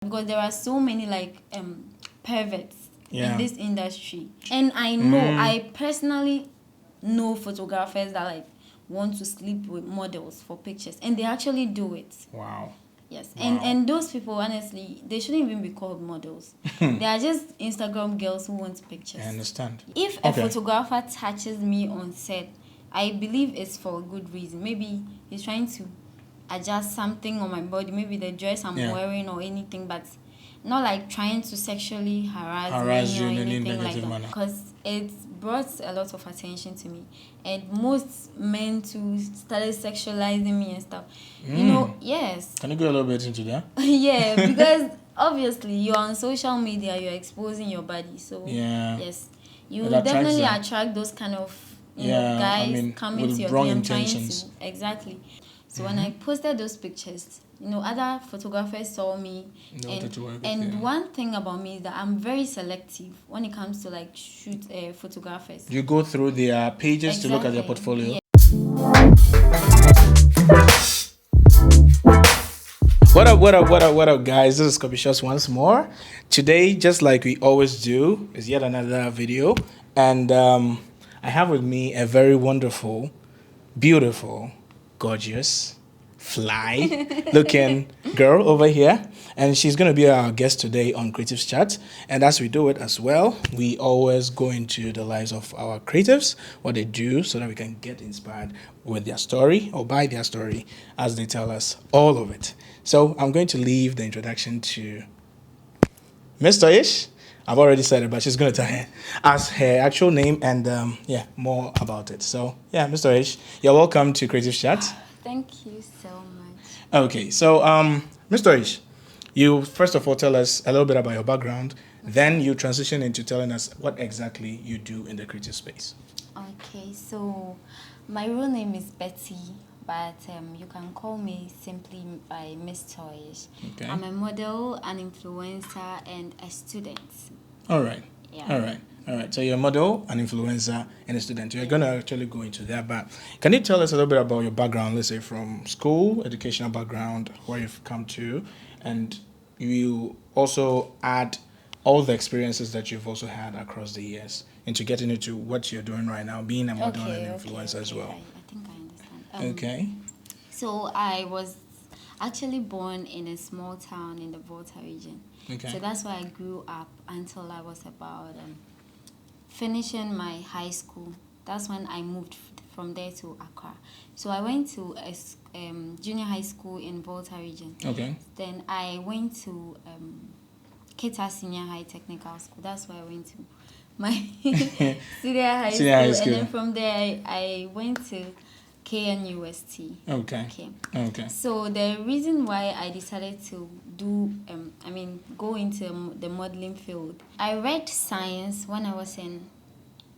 because there are so many like perverts in this industry, and I know I personally know photographers that like want to sleep with models for pictures, and they actually do it. Wow. Yes, and those people, honestly, they shouldn't even be called models. They are just Instagram girls who want pictures. I understand. If a photographer touches me on set, I believe it's for a good reason. Maybe he's trying to adjust something on my body, maybe the dress I'm wearing or anything, but not like trying to sexually harass me or anything like that. Because it's brought a lot of attention to me, and most men too started sexualizing me and stuff. You know, yes. Can you go a little bit into that? Yeah, because obviously you're on social media, you're exposing your body, so yes, you will definitely attract those kind of guys coming to your DM trying to exactly. So when I posted those pictures, other photographers saw me, and one thing about me is that I'm very selective when it comes to like shoot photographers. You go through their pages to look at their portfolio. Yeah. What up, guys? This is Copy Shots once more. Today, just like we always do, is yet another video, and I have with me a very wonderful, beautiful, gorgeous, fly looking girl over here, and she's going to be our guest today on Creatives Chat. And as we do it as well, we always go into the lives of our creatives, what they do, so that we can get inspired with their story or by their story as they tell us all of it. So I'm going to leave the introduction to Miss Toyish. I've already said it, but she's going to tell us her actual name and more about it. So Miss Toyish, you're welcome to Creatives Chat. Thank you so much. Okay, so Ms. Toyish, you first of all tell us a little bit about your background, then you transition into telling us what exactly you do in the creative space. Okay, so my real name is Betty, but you can call me simply by Miss Toyish. Okay. I'm a model, an influencer, and a student. All right. Yeah. All right. So you're a model, an influencer, and a student. You're going to actually go into that. But can you tell us a little bit about your background, let's say from school, educational background, where you've come to, and you also add all the experiences that you've also had across the years into getting into what you're doing right now, being a model and an influencer as well. I think I understand. Okay. So I was actually born in a small town in the Volta region. Okay. So that's where I grew up until I was about finishing my high school. That's when I moved from there to Accra. So I went to a junior high school in Volta region. Okay. Then I went to Kita Senior High Technical School. That's where I went to my senior high school. And then from there I went to KNUST. Okay. So the reason why I decided to go into the modeling field, I read science when I was in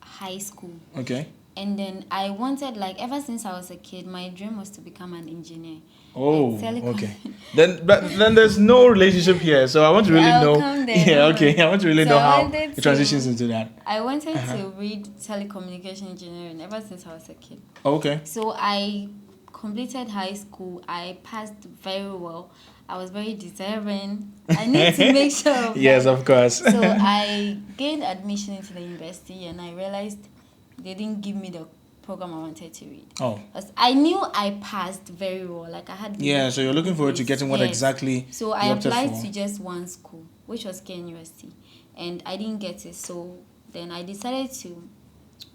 high school. Okay. And then I wanted, ever since I was a kid, my dream was to become an engineer. Oh, okay. Then there's no relationship here, so I want to really know. I want to really know how it transitions into that. I wanted to read telecommunication engineering ever since I was a kid. Okay. So I completed high school. I passed very well. I was very deserving. I need to make sure of yes, of course. So I gained admission into the university, and I realized they didn't give me the program I wanted to read. Oh. Because I knew I passed very well. I had... Yeah, so you're looking forward to getting what exactly... So I applied to just one school, which was KNUST, and I didn't get it. So then I decided to...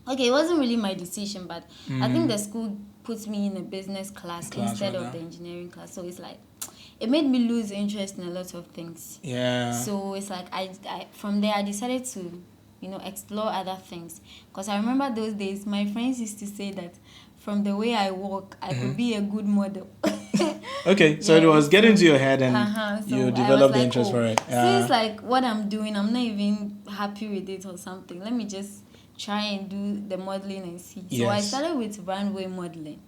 Okay, it wasn't really my decision, but I think the school puts me in a business class instead of the engineering class. So it's it made me lose interest in a lot of things. Yeah. So it's I from there I decided to explore other things, because I remember those days my friends used to say that from the way I walk I could be a good model. Okay, so it was getting to your head and so you developed the interest for it. Since what I'm doing, I'm not even happy with it or something, let me just try and do the modeling and see. So I started with Runway modeling.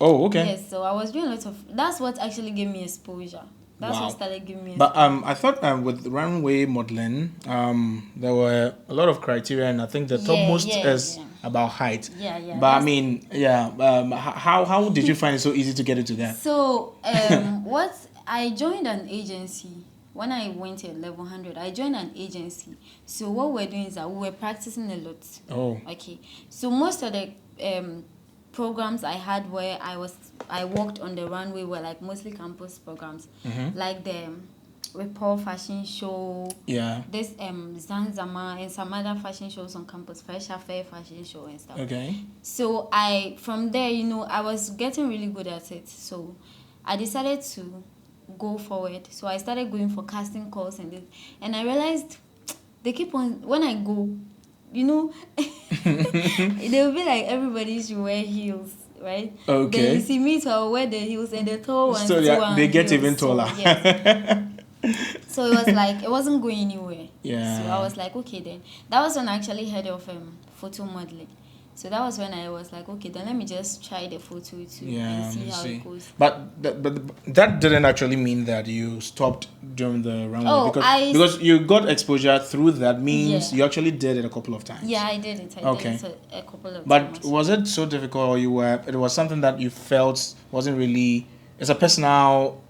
Oh, okay. Yes, so I was doing a lot of... That's what actually gave me exposure. That's what started giving me... But I thought with Runway modeling, there were a lot of criteria, and I think the topmost is about height. Yeah. But how did you find it so easy to get into that? So I joined an agency when I went to level 100, I joined an agency. So what we're doing is that we were practicing a lot. Oh. Okay. So most of the programs I had where I worked on the runway were like mostly campus programs, like the Report fashion show, this Zanzama and some other fashion shows on campus, Fresh Affair fashion show and stuff. Okay. So from there, I was getting really good at it. So I decided to go forward. So I started going for casting calls and I realized they keep on, when I go, they'll be like, everybody should wear heels, right? Okay. Then you see me, so I'll wear the heels and the tall ones. So they get even taller. So, yes. So it was like, it wasn't going anywhere. Yeah. So I was like, okay then. That was when I actually heard of photo modeling. So that was when I was like, okay, then let me just try the photo too and see how it goes. But that didn't actually mean that you stopped during the runway, because you got exposure through that means you actually did it a couple of times. Yeah, I did it. I did it a couple of times. But was it so difficult, or it was something that you felt wasn't really, it's a personal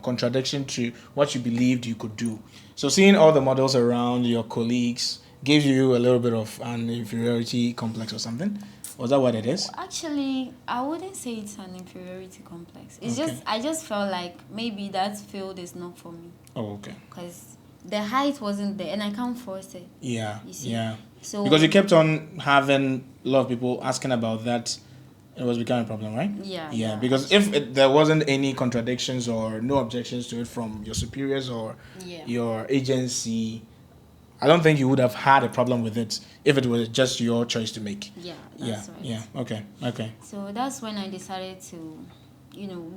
contradiction to what you believed you could do? So seeing all the models around, your colleagues, gave you a little bit of an inferiority complex or something? Was that what it is? Actually, I wouldn't say it's an inferiority complex. It's just, I just felt like maybe that field is not for me. Oh, okay. Because the height wasn't there and I can't force it. Yeah, you see? yeah. So, because you kept on having a lot of people asking about that, it was becoming a problem, right? Yeah. Because if there wasn't any contradictions or no objections to it from your superiors or your agency, I don't think you would have had a problem with it if it was just your choice to make. Yeah, that's right. Yeah, okay. So that's when I decided to,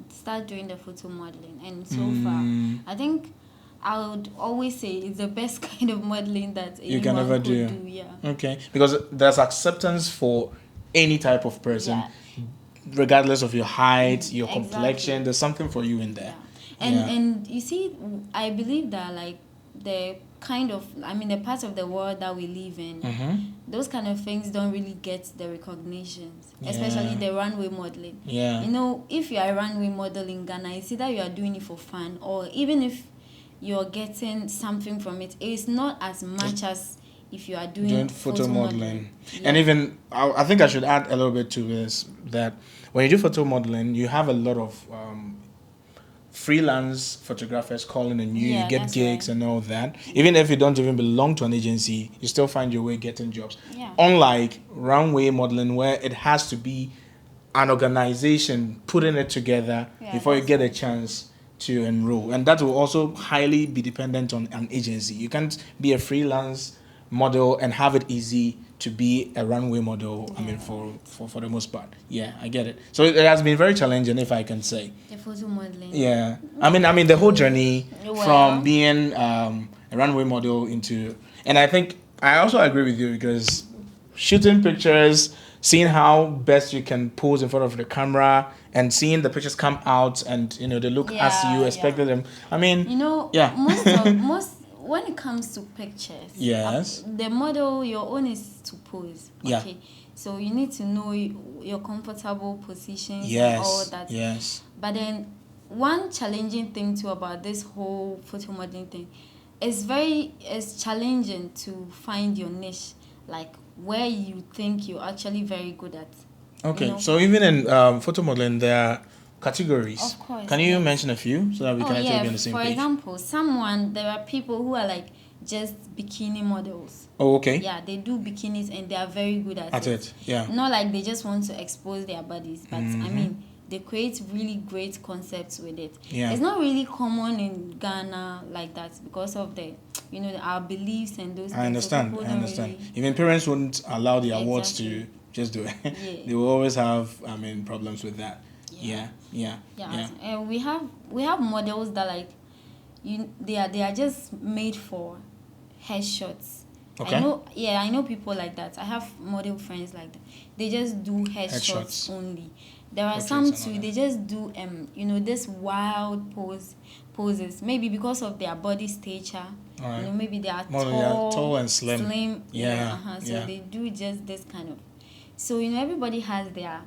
start doing the photo modeling. And so far, I think I would always say it's the best kind of modeling that you can ever do. Yeah. Okay, because there's acceptance for any type of person, regardless of your height, your complexion. There's something for you in there. Yeah. And you see, I believe that like the parts of the world that we live in, those kind of things don't really get the recognition, especially the runway modeling. Yeah. If you are a runway model in Ghana, it's either you are doing it for fun, or even if you're getting something from it, it's not as much as if you are doing photo modeling. Yeah. And even, I think I should add a little bit to this, that when you do photo modeling, you have a lot of freelance photographers calling on you, you get gigs and all that. Even if you don't even belong to an agency, you still find your way getting jobs. Yeah. Unlike runway modeling, where it has to be an organization putting it together before you get a chance to enroll. And that will also highly be dependent on an agency. You can't be a freelance model and have it easy to be a runway model. I mean, for the most part. Yeah, I get it. So it has been very challenging, if I can say. The photo modeling. Yeah, I mean the whole journey from being a runway model into, and I think I also agree with you, because shooting pictures, seeing how best you can pose in front of the camera, and seeing the pictures come out and they look as you expected them. I mean, most when it comes to pictures, the model, your own is to pose. Okay. So you need to know your comfortable positions and all that. Yes. But then one challenging thing too about this whole photo modeling thing, it's challenging to find your niche, like where you think you're actually very good at. Okay. So even in photo modeling, there are categories. Of course. Can you mention a few so that we can actually be on the same page? For example, there are people who are like just bikini models. Oh, okay. Yeah, they do bikinis and they are very good at it. Yeah. Not like they just want to expose their bodies, but I mean, they create really great concepts with it. Yeah. It's not really common in Ghana like that because of our beliefs and those things. I understand. Really, even parents wouldn't allow the awards to just do it. Yeah. They will always have, problems with that. Yeah. And we have models that like they are just made for headshots. Okay. I know people like that. I have model friends like that. They just do headshots only. There are some too, they just do this wild poses. Maybe because of their body stature. Right. Maybe they are tall and slim. So they do just this kind of. So everybody has their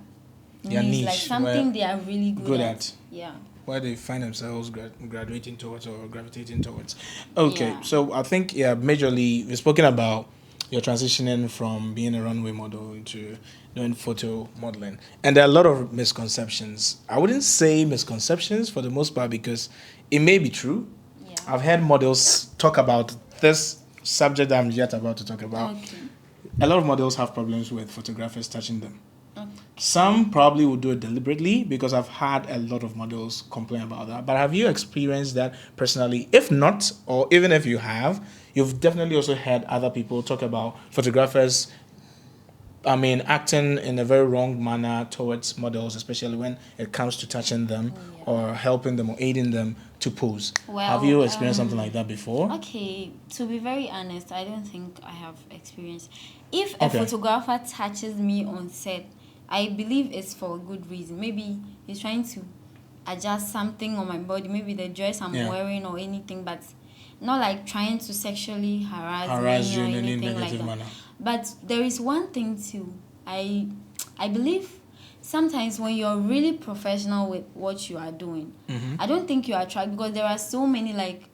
niche, like something they are really good at. Yeah. where they find themselves graduating towards or gravitating towards. Okay, Yeah. so I think majorly we've spoken about you're transitioning from being a runway model into doing photo modeling, and there are a lot of misconceptions. I wouldn't say misconceptions for the most part because it may be true. Yeah. I've heard models talk about this subject that I'm yet about to talk about. Okay. A lot of models have problems with photographers touching them. Okay. Some probably will do it deliberately because I've had a lot of models complain about that. But have you experienced that personally? If not, or even if you have, you've definitely also heard other people talk about photographers, acting in a very wrong manner towards models, especially when it comes to touching them or helping them or aiding them to pose. Well, have you experienced something like that before? Okay, to be very honest, I don't think I have experienced. If a photographer touches me on set, I believe it's for a good reason. Maybe he's trying to adjust something on my body, maybe the dress I'm wearing or anything, but not like trying to sexually harass me or you in any anything like negative that. manner. But there is one thing too. I believe sometimes when you're really professional with what you are doing, I don't think you attract, because there are so many like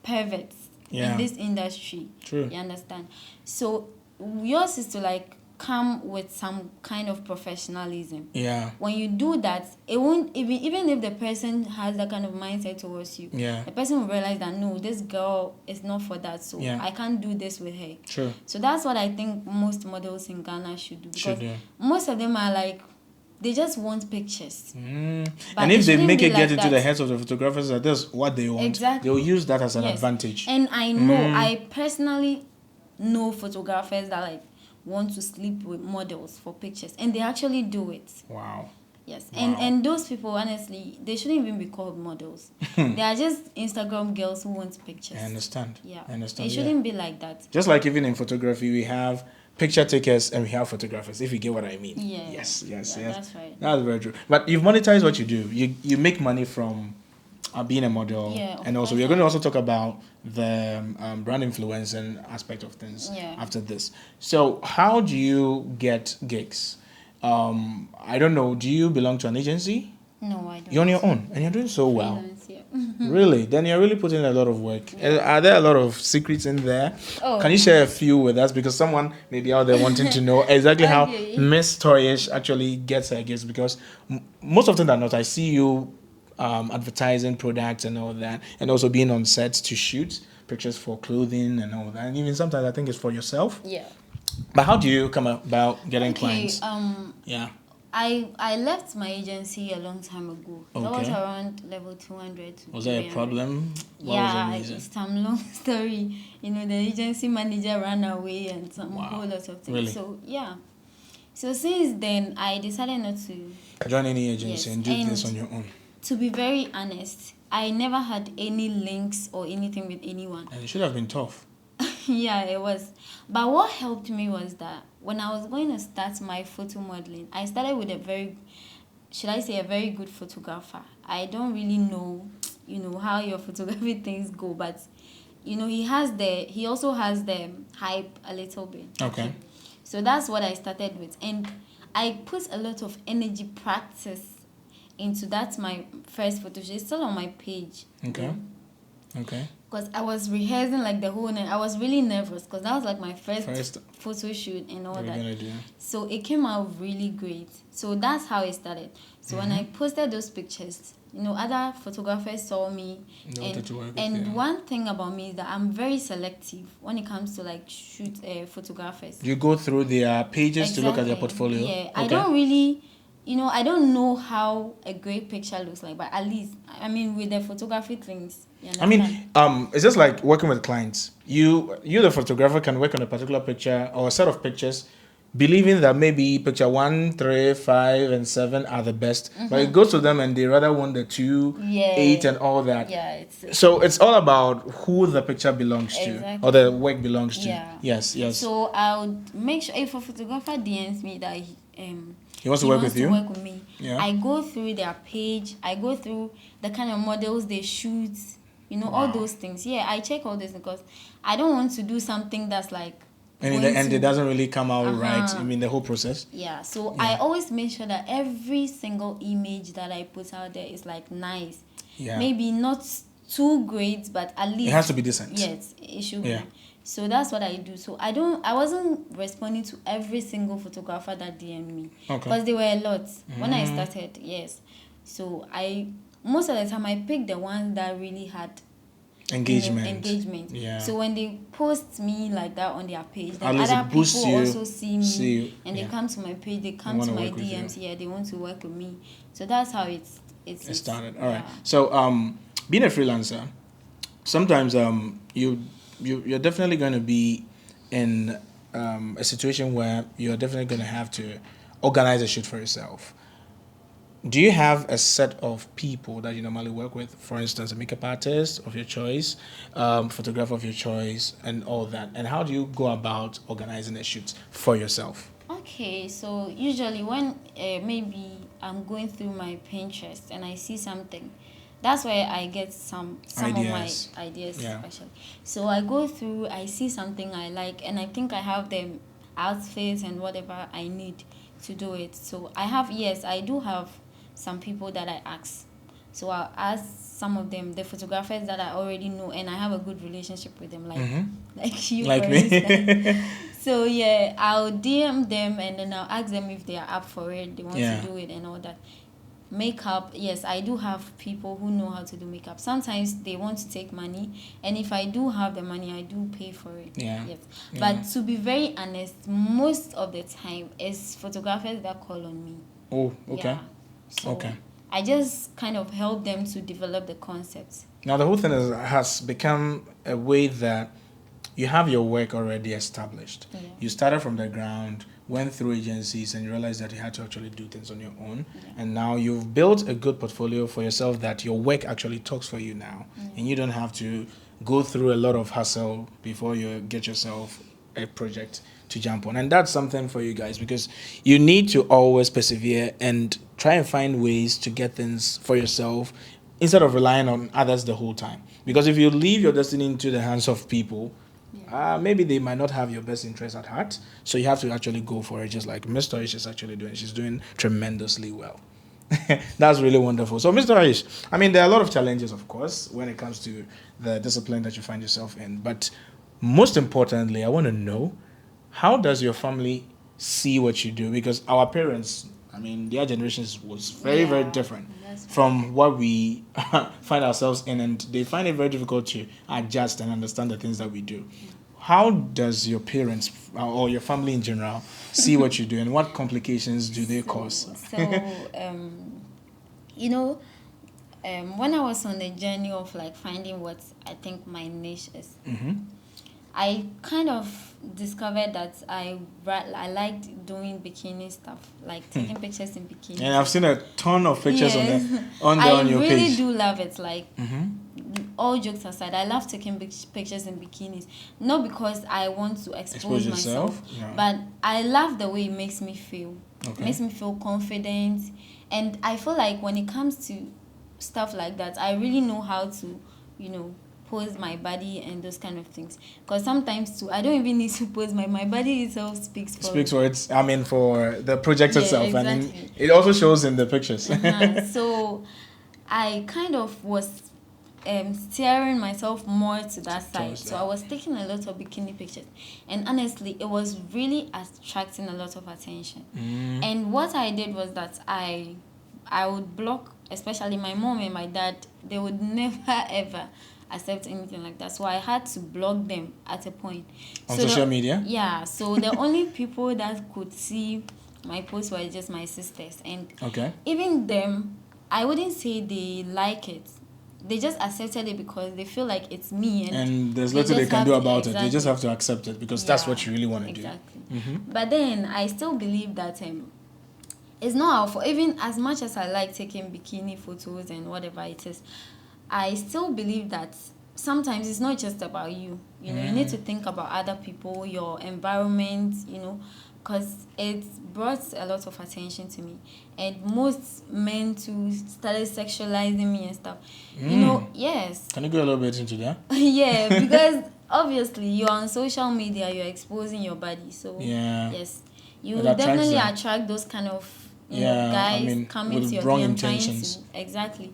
perverts in this industry. True. You understand? So yours is to like come with some kind of professionalism. Yeah. When you do that, it won't even if the person has that kind of mindset towards you. Yeah. The person will realize that no, this girl is not for that, so I can't do this with her. True. So that's what I think most models in Ghana should do, because most of them are like, they just want pictures. And if they make it get into the heads of the photographers that that's what they want, they'll use that as an advantage. And I know, I personally know photographers that like want to sleep with models for pictures, and they actually do it. Wow. Yes. And those people, honestly, they shouldn't even be called models. They are just Instagram girls who want pictures. I understand. Yeah. I understand. It shouldn't be like that. Just like even in photography, we have picture takers and we have photographers, if you get what I mean. Yeah. Yes. That's right. That's very true. But you've monetized what you do. You make money from being a model. Yeah, and also we're going to also talk about the brand influencing aspect of things after this. So how do you get gigs? I don't know. Do you belong to an agency? No, I don't. You're on your own and you're doing so well. Freelance, yeah. Really? Then you're really putting in a lot of work. Are there a lot of secrets in there? Can you share a few with us? Because someone may be out there wanting to know exactly how Miss Toyish actually gets her gigs. Because most often than not, I see you advertising products and all that, and also being on sets to shoot pictures for clothing and all that. And even sometimes I think it's for yourself. Yeah. But how do you come about getting clients? I left my agency a long time ago. That was around level 200. Was there a problem? It's some long story. You know, the agency manager ran away and some whole lot of things. Really? So, yeah. So, since then, I decided not to join any agency and do this on your own. To be very honest, I never had any links or anything with anyone. And it should have been tough. Yeah, it was. But what helped me was that when I was going to start my photo modeling, I started with a very good photographer. I don't really know, how your photography things go, but, he also has the hype a little bit. Okay. So that's what I started with. And I put a lot of energy practice into that, my first photo shoot. It's still on my page. Okay. Because I was rehearsing like the whole night. I was really nervous because that was like my first photo shoot and all that. So it came out really great. So that's how it started. So when I posted those pictures, other photographers saw me. And one thing about me is that I'm very selective when it comes to like shoot photographers. You go through their pages to look at their portfolio? Yeah. Okay. I don't really... I don't know how a great picture looks like, but at least, with the photography things, it's just like working with clients. You, the photographer, can work on a particular picture or a set of pictures, believing that maybe picture 1, 3, 5, and 7 are the best. But it goes to them and they rather want the 2, 8, and all that. Yeah, so it's all about who the picture belongs to or the work belongs to. Yeah. Yes. So I would make sure if a photographer DMs me that he wants to work with you? Work with me. Yeah. I go through their page. I go through the kind of models they shoot. All those things. Yeah, I check all this because I don't want to do something that's like And in the end, it doesn't really come out right. I mean, the whole process. Yeah. So I always make sure that every single image that I put out there is like nice. Yeah. Maybe not too great, but at least it has to be decent. Yes, it should be. So that's what I do. So I wasn't responding to every single photographer that DM'd me. Because there were a lot when I started. Yes. So most of the time I picked the ones that really had engagement. Yeah. So when they post me like that on their page, then other people also see me and they come to my page, they come to my DMs. Yeah, they want to work with me. So that's how it started. All right. So being a freelancer, sometimes you're definitely going to be in a situation where you're definitely going to have to organize a shoot for yourself. Do you have a set of people that you normally work with? For instance, a makeup artist of your choice, photographer of your choice, and all that. And how do you go about organizing a shoot for yourself? Okay, so usually when maybe I'm going through my Pinterest and I see something, that's where I get some of my ideas, especially. So I go through, I see something I like, and I think I have the outfits and whatever I need to do it. So I do have some people that I ask. So I'll ask some of them, the photographers that I already know, and I have a good relationship with them, like you, like me. So yeah, I'll DM them and then I'll ask them if they are up for it, they want to do it and all that. Makeup, yes, I do have people who know how to do makeup. Sometimes they want to take money, and if I do have the money, I do pay for it. Yes. But to be very honest, most of the time it's photographers that call on me. Oh, okay. Yeah. So I just kind of help them to develop the concepts. Now the whole thing has become a way that you have your work already established. Yeah. You started from the ground, went through agencies, and you realized that you had to actually do things on your own. Yeah. And now you've built a good portfolio for yourself that your work actually talks for you now. And you don't have to go through a lot of hassle before you get yourself a project to jump on. And that's something for you guys, because you need to always persevere and try and find ways to get things for yourself instead of relying on others the whole time. Because if you leave your destiny into the hands of people, maybe they might not have your best interest at heart. So you have to actually go for it, just like Ms. Toyish is actually doing. She's doing tremendously well. That's really wonderful. So, Mr. Toyish, I mean, there are a lot of challenges, of course, when it comes to the discipline that you find yourself in. But most importantly, I want to know, how does your family see what you do? Because our parents, I mean, their generations was very, very different from what we find ourselves in, and they find it very difficult to adjust and understand the things that we do. How does your parents or your family in general see what you do, and what complications do they cause? When I was on the journey of like finding what I think my niche is, I kind of discovered that I liked doing bikini stuff, like taking pictures in bikini. And I've seen a ton of pictures on your page. I really do love it. Like, all jokes aside, I love taking pictures in bikinis. Not because I want to expose myself, but I love the way it makes me feel. It makes me feel confident. And I feel like when it comes to stuff like that, I really know how to, pose my body and those kind of things. Because sometimes too, I don't even need to pose my body itself speaks for it. I mean, for the project itself. Exactly. And it also shows in the pictures. So I kind of was steering myself more to that side. So I was taking a lot of bikini pictures. And honestly, it was really attracting a lot of attention. And what I did was that I would block, especially my mom and my dad. They would never ever accept anything like that. So I had to block them at a point. On social media? Yeah. So the only people that could see my posts were just my sisters. And even them, I wouldn't say they like it. They just accepted it because they feel like it's me. And there's little they can do about it. They just have to accept it because that's what you really want to do. But then I still believe that it's not our fault. Even as much as I like taking bikini photos and whatever it is, I still believe that sometimes it's not just about you. You need to think about other people, your environment, because it brought a lot of attention to me. And most men too started sexualizing me and stuff. Yes. Can you go a little bit into that? Yeah, because obviously you're on social media, you're exposing your body, so yes, you will definitely attract those kind of guys coming to your DM trying to exactly.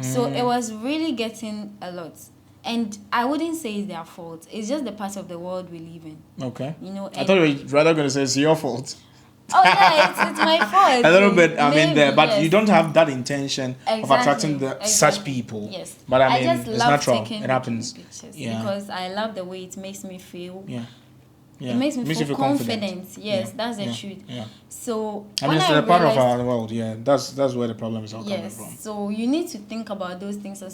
So it was really getting a lot. And I wouldn't say it's their fault. It's just the part of the world we live in. Okay. I thought you were rather going to say it's your fault. Oh yeah, it's my fault. A little bit, there, but you don't have that intention of attracting such people. Yes. But I just it's love natural. taking It happens. Pictures because I love the way it makes me feel. Yeah. It makes me feel confident. Yes, that's the truth. Yeah. So it's a part of our world. Yeah, that's where the problem is all coming from. So you need to think about those things. So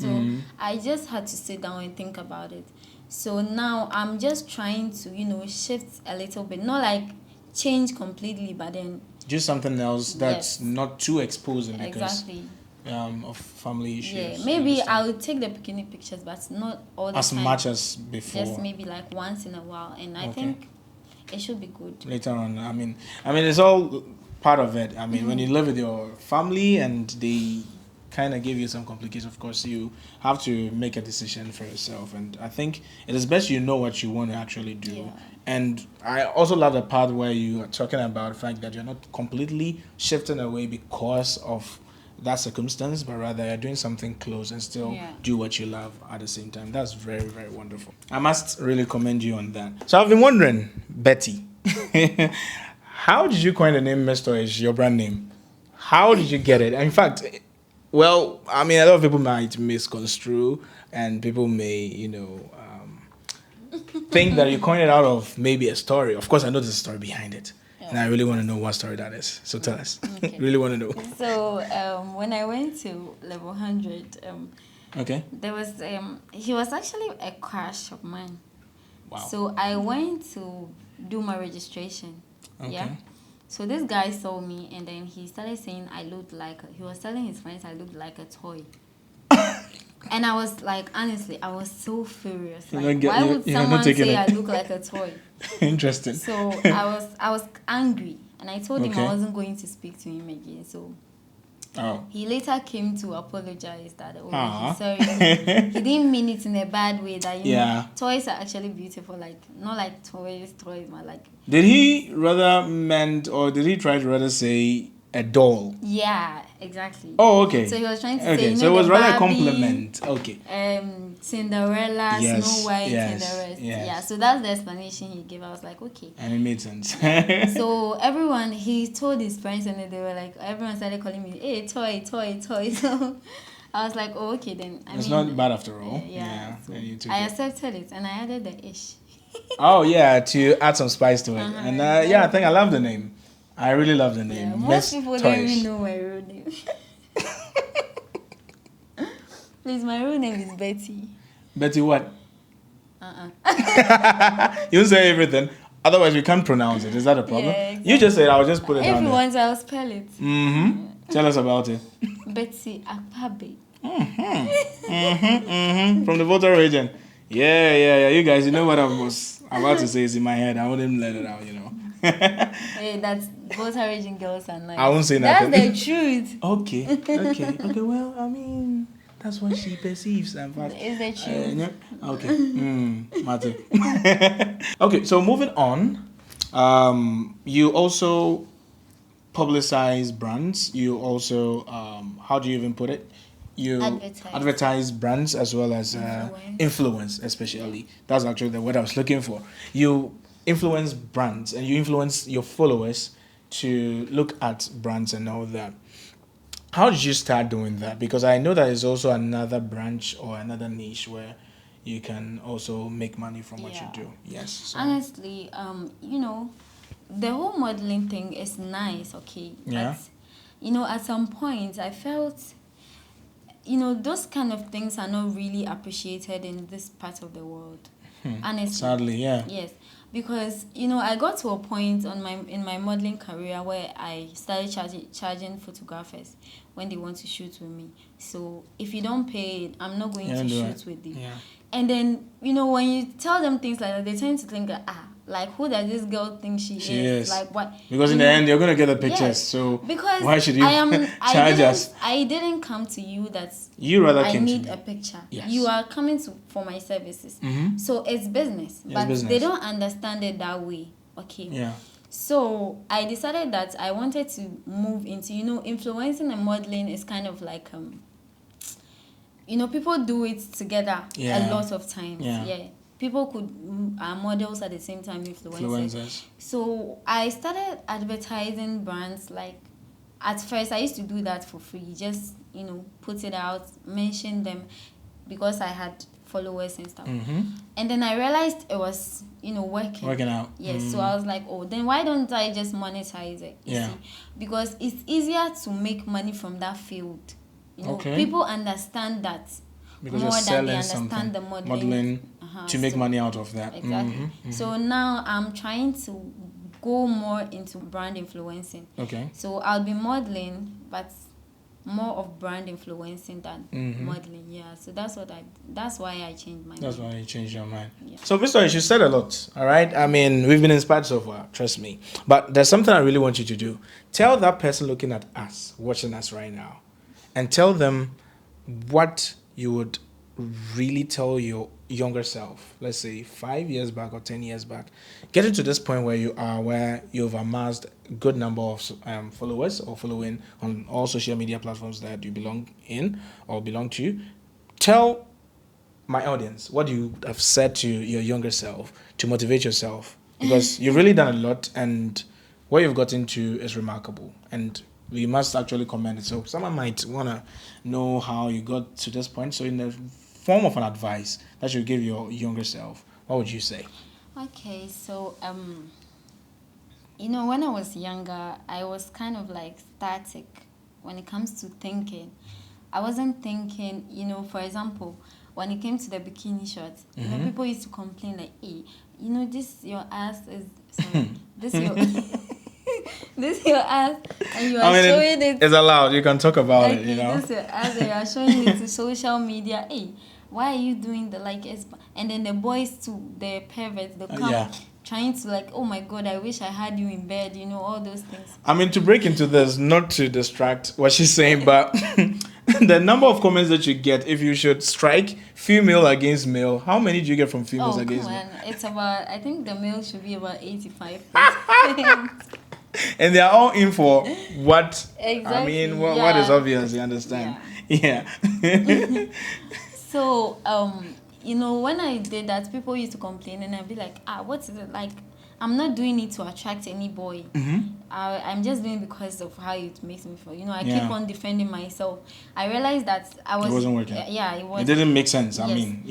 I just had to sit down and think about it. So now I'm just trying to shift a little bit, not like change completely, but then just something else that's not too exposing because exactly. Of family issues. Yeah, maybe I'll take the bikini pictures, but not all the as time. much as before. Just maybe like once in a while, and I think it should be good. Later on, I mean, it's all part of it. I mean, when you live with your family and they kind of give you some complications, of course, you have to make a decision for yourself. And I think it is best you know what you want to actually do. Yeah. And I also love the part where you are talking about the fact that you're not completely shifting away because of that circumstance, but rather you're doing something close and still do what you love at the same time. That's very, very wonderful. I must really commend you on that. So I've been wondering, Betty, how did you coin the name Mhyzz Toyish, your brand name? How did you get it? In fact, well, I mean, a lot of people might misconstrue and people may, think that you coined it out of maybe a story. Of course, I know there's a story behind it. And I really want to know what story that is. So tell us. Okay. Really want to know. So when I went to level 100, there was he was actually a crush of mine. Wow. So I went to do my registration. Okay. Yeah. So this guy saw me and then he started saying he was telling his friends I looked like a toy. And I was like, honestly, I was so furious. Like, why would someone say I look like a toy? Interesting. So I was angry, and I told him I wasn't going to speak to him again. So he later came to apologize that he's sorry. He didn't mean it in a bad way. That toys are actually beautiful, like not like toys, but like. Did he did he try to rather say a doll? Yeah, exactly. Oh, okay. So he was trying to say, so it was rather Barbie, a compliment. Okay. Cinderella, Snow White, and the rest. Yeah, so that's the explanation he gave. I was like, okay. And it made sense. So he told his friends, and they were like, everyone started calling me, hey, toy. So I was like, oh, okay, then. It's not bad after all. So I accepted it, and I added the ish. Oh, yeah, to add some spice to it. And I think I love the name. I really love the name. Most people don't even know my real name. Please, my real name is Betty. Betty what? You say everything. Otherwise, we can't pronounce it. Is that a problem? Yeah, exactly. You just say it. I'll just put it down there. If you want, I'll spell it. Tell us about it. Betty Akpabe. From the voter region. Yeah. You guys, you know what I was about to say is in my head. I wouldn't let it out, Hey, that's both region girls are nice. I won't say nothing. That's the truth. Okay. Well, I mean, that's what she perceives. In fact, it's the truth. Okay. Matter. Okay. So moving on, you also publicize brands. You also, how do you even put it? You advertise brands as well as influence, especially. That's actually the word I was looking for. You influence brands and you influence your followers to look at brands and all that. How did you start doing that? Because I know that is also another branch or another niche where you can also make money from what you do. Yes. So. Honestly, the whole modeling thing is nice, okay? Yeah. But, at some point I felt, those kind of things are not really appreciated in this part of the world. Honestly. Sadly, yeah. Yes. Because, I got to a point in my modeling career where I started charging photographers when they want to shoot with me. So if you don't pay, I'm not going to shoot with you. Yeah. And then, when you tell them things like that, they tend to think, like, who does this girl think she is? Like, what? Because in the end, you're gonna get the pictures. So because why should you charge us? I didn't come to you that I need a picture. Yes. You are coming for my services. So it's business, but they don't understand it that way. Okay. Yeah. So I decided that I wanted to move into, influencing and modeling is kind of like people do it together a lot of times. Yeah. People could are models at the same time, influencers. So I started advertising brands. Like, at first I used to do that for free, just put it out, mention them, because I had followers and stuff. And then I realized it was working out. Yes. So I was like, oh, then why don't I just monetize it? You see? Because it's easier to make money from that field. People understand that because more than they understand something. The modeling to make money out of that. Exactly. So now I'm trying to go more into brand influencing. Okay. So I'll be modeling, but more of brand influencing than modeling. Yeah. So that's why I changed my mind. That's why you changed your mind. Yeah. So Mr. Toyish, you said a lot, all right? I mean, we've been inspired so far, trust me. But there's something I really want you to do. Tell that person looking at us, watching us right now, and tell them what you would really tell your younger self, let's say 5 years back or 10 years back, getting to this point where you are, where you've amassed a good number of followers or following on all social media platforms that you belong in or belong to. Tell my audience what you have said to your younger self to motivate yourself, because you've really done a lot, and what you've gotten to is remarkable, and we must actually commend it. So someone might want to know how you got to this point. So in the form of an advice that you give your younger self, what would you say? Okay, so when I was younger, I was kind of like static when it comes to thinking. I wasn't thinking, for example, when it came to the bikini shots, people used to complain like, hey, this your ass is sorry, this your this your ass, and you are showing it. It's allowed. You can talk about it. This your ass, and you are showing it to social media. Hey, why are you doing the and then the boys too, the perverts, they come trying to like, oh my God, I wish I had you in bed. All those things. I mean, to break into this, not to distract what she's saying, but the number of comments that you get, if you should strike female against male, how many do you get from females against male? It's about, I think the male should be about 85%. And they are all in for what? Exactly. I mean, what is obvious, you understand? Yeah. So, when I did that, people used to complain, and I'd be like, what is it like? I'm not doing it to attract any boy. I'm just doing it because of how it makes me feel. I keep on defending myself. I realized that it wasn't working. It didn't make sense. I mean,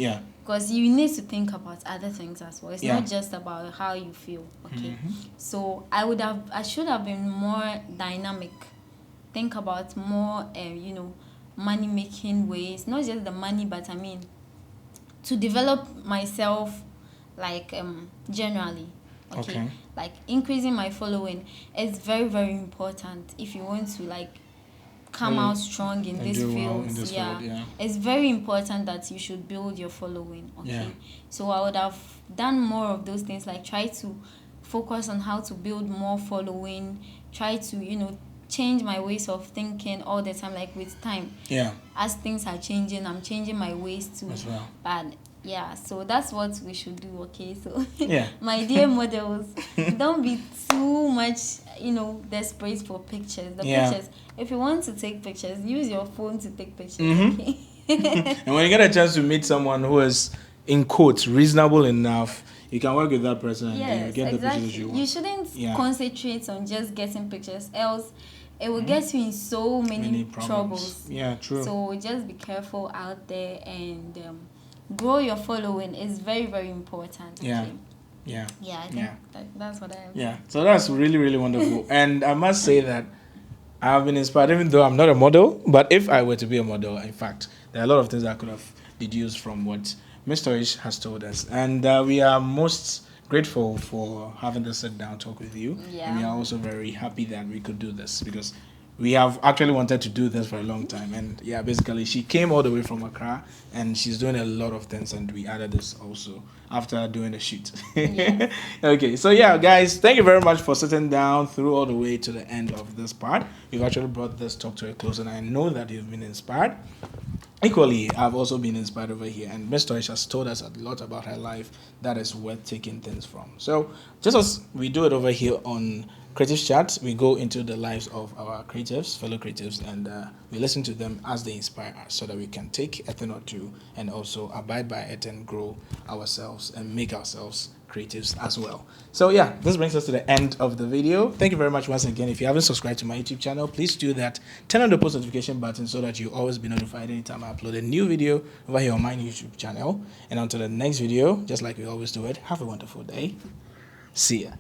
because you need to think about other things as well. It's not just about how you feel. Okay. So I should have been more dynamic. Think about more, money making ways. Not just the money, but I mean, to develop myself, like generally. Okay. Like increasing my following is very, very important if you want to like come out strong in this field. It's very important that you should build your following. Okay. So I would have done more of those things, like try to focus on how to build more following, try to change my ways of thinking all the time, like with time. As things are changing, I'm changing my ways too. As well. But so that's what we should do. Okay, so my dear models, don't be too much desperate for pictures. Pictures, if you want to take pictures, use your phone to take pictures. Okay? And when you get a chance to meet someone who is, in quotes, reasonable enough, you can work with that person and you get the pictures you want. You shouldn't concentrate on just getting pictures, else it will get you in so many troubles. Yeah, true. So just be careful out there and grow your following is very, very important. Okay? I think that's what I have. Yeah, so that's really, really wonderful. And I must say that I've been inspired, even though I'm not a model, but if I were to be a model, in fact, there are a lot of things I could have deduced from what Mr. Toyish has told us. And we are most grateful for having this sit down talk with you. And we are also very happy that we could do this, because we have actually wanted to do this for a long time, and yeah, basically she came all the way from Accra, and she's doing a lot of things, and we added this also after doing the shoot. Yeah. Okay, so yeah, guys, thank you very much for sitting down through all the way to the end of this part. We've actually brought this talk to a close, and I know that you've been inspired. Equally, I've also been inspired over here, and Ms. Toyish has told us a lot about her life that is worth taking things from. So, just as we do it over here on Creative Chat, we go into the lives of our creatives, fellow creatives, and we listen to them as they inspire us so that we can take a thing or two and also abide by it and grow ourselves and make ourselves creatives as well. So yeah, this brings us to the end of the video. Thank you very much once again. If you haven't subscribed to my YouTube channel, please do that. Turn on the post notification button so that you always be notified anytime I upload a new video over here on my YouTube channel. And until the next video, just like we always do it, have a wonderful day. See ya.